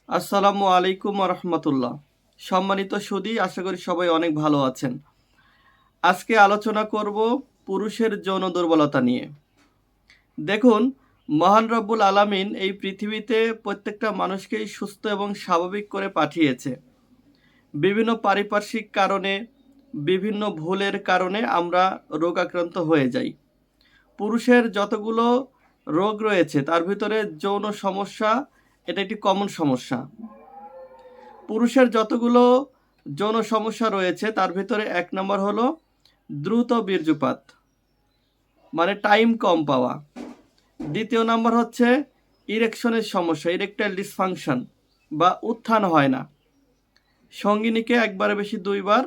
আসসালামু আলাইকুম রহমতুল্লাহ। সম্মানিত সুধী, আশা করি সবাই অনেক ভালো আছেন। আজকে আলোচনা করব পুরুষের যৌন দুর্বলতা নিয়ে। দেখুন, মহান রব্বুল আলামিন এই পৃথিবীতে প্রত্যেকটা মানুষকেই সুস্থ এবং স্বাভাবিক করে পাঠিয়েছে। বিভিন্ন পারিপার্শ্বিক কারণে, বিভিন্ন ভুলের কারণে আমরা রোগাক্রান্ত হয়ে যাই। পুরুষের যতগুলো রোগ রয়েছে তার ভিতরে যৌন সমস্যা এটা একটি কমন সমস্যা। পুরুষের যতগুলো যৌন সমস্যা রয়েছে তার ভিতরে ১ নম্বর হলো দ্রুত বীর্যপাত, মানে টাইম কম পাওয়া। দ্বিতীয় নাম্বার হচ্ছে ইরেকশনের সমস্যা, ইরেকটাইল ডিসফাংশন বা উত্থান হয় না। সঙ্গিনীকে একবারে বেশি ২ বার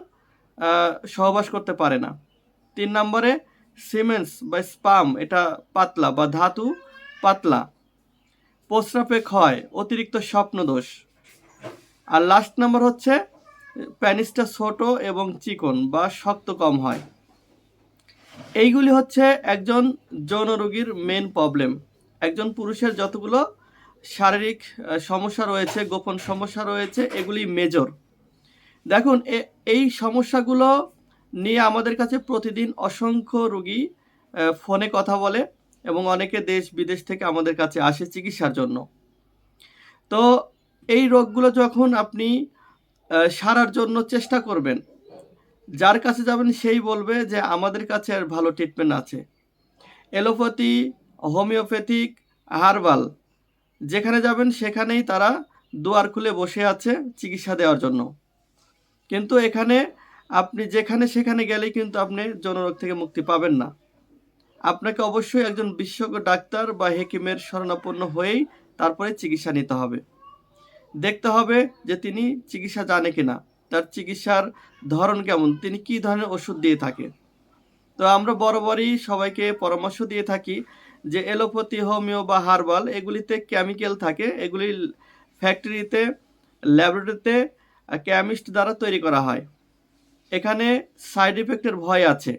সহবাস করতে পারে না। ৩ নম্বরে সিমেন্স বা স্পাম, এটা পাতলা বা ধাতু পাতলা। প্রস্রাবে ক্ষয়, অতিরিক্ত স্বপ্নদোষ। আর লাস্ট নাম্বার হচ্ছে প্যানিসটা ছোট এবং চিকন বা শক্ত কম হয়। এইগুলি হচ্ছে একজন যৌন রোগীর মেন প্রবলেম। একজন পুরুষের যতগুলো শারীরিক সমস্যা রয়েছে, গোপন সমস্যা রয়েছে, এগুলি মেজর। দেখুন, এই সমস্যাগুলো নিয়ে আমাদের কাছে প্রতিদিন অসংখ্য রোগী ফোনে কথা বলে এবং অনেকে দেশ বিদেশ থেকে আমাদের কাছে আসে চিকিৎসার জন্য। তো এই রোগগুলো যখন আপনি সারার জন্য চেষ্টা করবেন, যার কাছে যাবেন সেই বলবে যে আমাদের কাছে আর ভালো ট্রিটমেন্ট আছে। এলোপ্যাথি, হোমিওপ্যাথিক, হার্বাল, যেখানে যাবেন সেখানেই তারা দুয়ার খুলে বসে আছে চিকিৎসা দেওয়ার জন্য। কিন্তু এখানে আপনি যেখানে সেখানে গেলেই কিন্তু আপনি যৌনরোগ থেকে মুক্তি পাবেন না। আপনাকে অবশ্যই একজন বিশেষজ্ঞ ডাক্তার বা হেকিমের শরণাপন্ন হয়েই তারপরে চিকিৎসা নিতে হবে। দেখতে হবে যে তিনি চিকিৎসা জানে কিনা, তার চিকিৎসার ধরন কেমন, তিনি কী ধরনের ওষুধ দিয়ে থাকে। তো আমরা বরাবরই সবাইকে পরামর্শ দিয়ে থাকি যে এলোপ্যাথি, হোমিও বা হার্বাল এগুলিতে কেমিক্যাল থাকে, এগুলি ফ্যাক্টরিতে, ল্যাবরেটরিতে কেমিস্ট দ্বারা তৈরি করা হয়। এখানে সাইড ইফেক্টের ভয় আছে।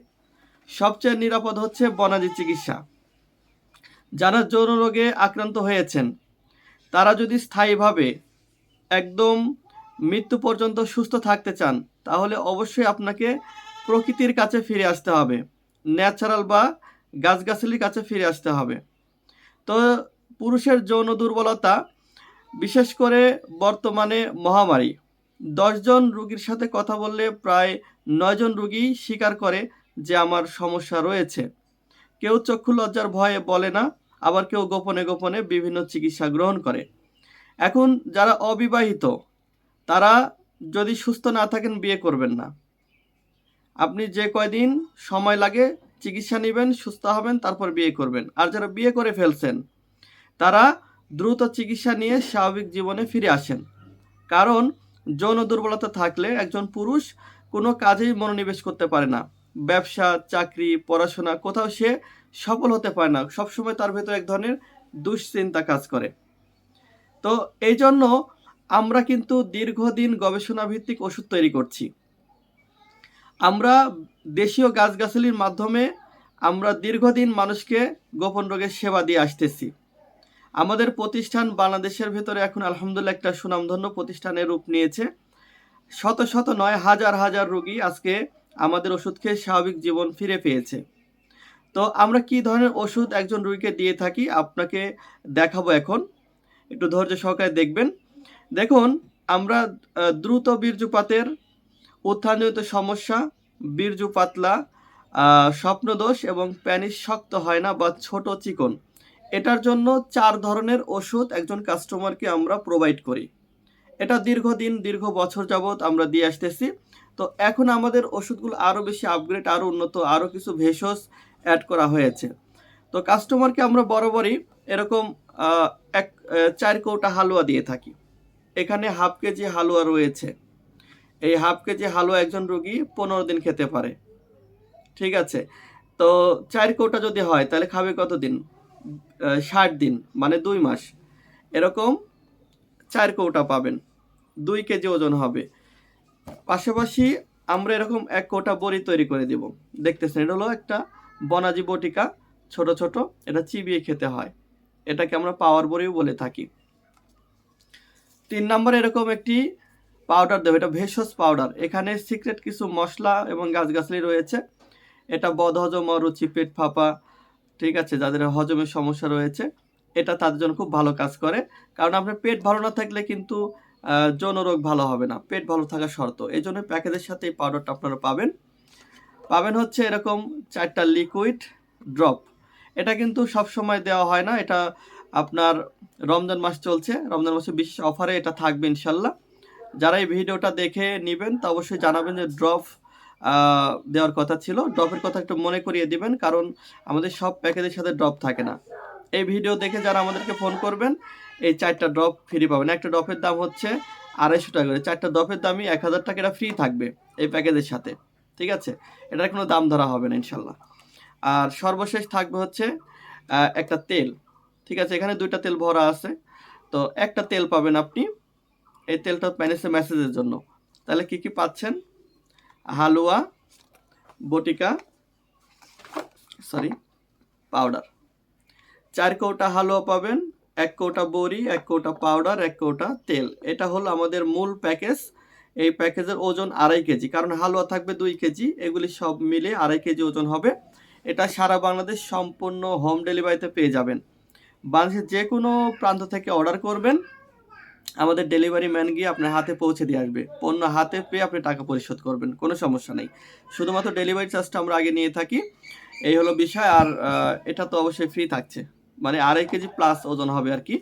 সবচেয়ে নিরাপদ হচ্ছে বনানী চিকিৎসা। যারা যৌন রোগে আক্রান্ত হয়েছেন তারা যদি স্থায়ীভাবে একদম মৃত্যু পর্যন্ত সুস্থ থাকতে চান তাহলে অবশ্যই আপনাকে প্রকৃতির কাছে ফিরে আসতে হবে, ন্যাচারাল বা গাছগাছালির কাছে ফিরে আসতে হবে। তো পুরুষের যৌন দুর্বলতা বিশেষ করে বর্তমানে মহামারী। ১০ জন রুগীর সাথে কথা বললে প্রায় ৯ জন রুগী স্বীকার করে যে আমার সমস্যা রয়েছে। কেউ চক্ষু লজ্জার ভয়ে বলে না, আবার কেউ গোপনে গোপনে বিভিন্ন চিকিৎসা গ্রহণ করে। এখন যারা অবিবাহিত তারা যদি সুস্থ না থাকেন বিয়ে করবেন না। আপনি যে কয়দিন সময় লাগে চিকিৎসা নেবেন, সুস্থ হবেন, তারপর বিয়ে করবেন। আর যারা বিয়ে করে ফেলছেন তারা দ্রুত চিকিৎসা নিয়ে স্বাভাবিক জীবনে ফিরে আসেন। কারণ যৌন দুর্বলতা থাকলে একজন পুরুষ কোনো কাজেই মনোনিবেশ করতে পারে না। ব্যবসা, চাকরি, পড়াশোনা, কোথাও সে সফল হতে পারে না। সবসময় তার ভেতর এক ধরনের দুশ্চিন্তা কাজ করে। তো এই জন্য আমরা কিন্তু দীর্ঘদিন গবেষণা ভিত্তিক ওষুধ তৈরি করছি। আমরা দেশীয় গাছগাছালির মাধ্যমে আমরা দীর্ঘদিন মানুষকে গোপন রোগের সেবা দিয়ে আসতেছি। আমাদের প্রতিষ্ঠান বাংলাদেশের ভেতরে এখন আলহামদুলিল্লাহ একটা সুনামধন্য প্রতিষ্ঠানের রূপ নিয়েছে। শত শত নয়, হাজার হাজার রোগী আজকে আমাদের ওষুধ খেয়ে স্বাভাবিক জীবন ফিরে পেয়েছে। তো আমরা কি ধরনের ওষুধ একজন রোগীকে দিয়ে থাকি আপনাকে দেখাবো এখন। একটু ধৈর্য সহকারে দেখবেন। দেখুন, আমরা দ্রুত বীর্যপাতের, উত্থানজনিত সমস্যা, বীর্য পাতলা, স্বপ্নদোষ এবং প্যানিস শক্ত হয় না বা ছোট চিকন, এটার জন্য ৪ ধরনের ওষুধ একজন কাস্টমারকে আমরা প্রোভাইড করি। এটা দীর্ঘদিন, দীর্ঘ বছর যাবৎ আমরা দিয়ে আসতেছি। তো এখন আমাদের ওষুধগুলো আরও বেশি আপগ্রেড, আরও উন্নত, আরও কিছু ভেষজ অ্যাড করা হয়েছে। তো কাস্টমারকে আমরা বরাবরই এরকম ৪ কৌটা হালুয়া দিয়ে থাকি। এখানে হাফ কেজি হালুয়া রয়েছে। এই হাফ কেজি হালুয়া একজন রোগী ১৫ দিন খেতে পারে। ঠিক আছে? তো ৪ কৌটা যদি হয় তাহলে খাবে কতদিন? ৬০ দিন, মানে ২ মাস। এরকম ৪ কৌটা পাবেন। ২ কেজি ওজন হবে। পাশাপাশি আমরা এরকম ১ কৌটা বড়ি তৈরি করে দিব। দেখতেছেন, এটা হলো একটা বনাজি বটিকা, ছোট ছোট, এটা চিবিয়ে খেতে হয়। এটাকে আমরা পাওয়ার বড়িও বলে থাকি। 3 নম্বরে এরকম একটি পাউডার দেবো, এটা ভেষজ পাউডার। এখানে সিক্রেট কিছু মশলা এবং গাছগাছালি রয়েছে। এটা বদহজম, অরুচি, পেট ফাঁপা, ঠিক আছে, যাদের হজমের সমস্যা রয়েছে, এটা তাদের জন্য খুব ভালো কাজ করে। কারণ আপনার পেট ভালো না থাকলে কিন্তু যৌন রোগ ভালো হবে না, পেট ভালো থাকা শর্ত। এই জন্য প্যাকেজের সাথে এই পাউডারটা আপনারা পাবেন হচ্ছে এরকম 4টা লিকুইড ড্রপ। এটা কিন্তু সব সময় দেওয়া হয় না, এটা আপনার রমজান মাস চলছে, রমজান মাসে বিশেষ অফারে এটা থাকবে ইনশাল্লাহ। যারা এই ভিডিওটা দেখে নেবেন তা অবশ্যই জানাবেন যে ড্রপ দেওয়ার কথা ছিল। ড্রপের কথা একটু মনে করিয়ে দিবেন, কারণ আমাদের সব প্যাকেজের সাথে ড্রপ থাকে না। এই ভিডিও দেখে যারা আমাদেরকে ফোন করবেন এই 4টা ড্রপ ফ্রি পাবেন। একটা ড্রপের দাম হচ্ছে 250 টাকা করে, 4টা ড্রপের দামই 1000 টাকা, এটা ফ্রি থাকবে এই প্যাকেজের সাথে, ঠিক আছে। এটার কোনো দাম ধরা হবে না ইনশাল্লাহ। আর সর্বশেষ থাকবে হচ্ছে একটা তেল, ঠিক আছে। এখানে 2টা তেল ভরা আছে, তো একটা তেল পাবেন আপনি। এই তেলটা প্যানেসে মেসেজের জন্য। তাহলে কি কি পাচ্ছেন? হালুয়া, বটিকা, পাউডার। 4 কৌটা হালুয়া পাবেন, 1 কৌটা বড়ি, 1 কৌটা পাউডার, 1 কৌটা তেল। এটা হলো আমাদের মূল প্যাকেজ। এই প্যাকেজের ওজন 2.5 কেজি, কারণ হালুয়া থাকবে 2 কেজি, এগুলি সব মিলে 2.5 কেজি ওজন হবে। এটা সারা বাংলাদেশ সম্পূর্ণ হোম ডেলিভারিতে পেয়ে যাবেন। বাংলাদেশের যে কোনো প্রান্ত থেকে অর্ডার করবেন, আমাদের ডেলিভারি ম্যান গিয়ে আপনার হাতে পৌঁছে দিয়ে আসবে। পণ্য হাতে পেয়ে আপনি টাকা পরিশোধ করবেন, কোনো সমস্যা নেই। শুধুমাত্র ডেলিভারি চার্জটা আমরা আগে নিয়ে থাকি, এই হলো বিষয়। আর এটা তো অবশ্যই ফ্রি থাকছে, মানে 2.5 কেজি প্লাস ওজন হবে আর কি।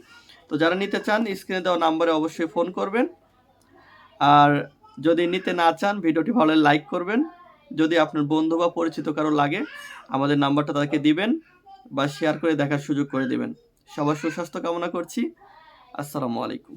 তো যারা নিতে চান স্ক্রিনে দেওয়া নাম্বারে অবশ্যই ফোন করবেন। আর যদি নিতে না চান ভিডিওটি ভালো লাইক করবেন। যদি আপনার বন্ধু বা পরিচিত কারো লাগে আমাদের নাম্বারটা তাদেরকে দিবেন বা শেয়ার করে দেখার সুযোগ করে দিবেন। সবার সুস্বাস্থ্য কামনা করছি। আসসালামু আলাইকুম।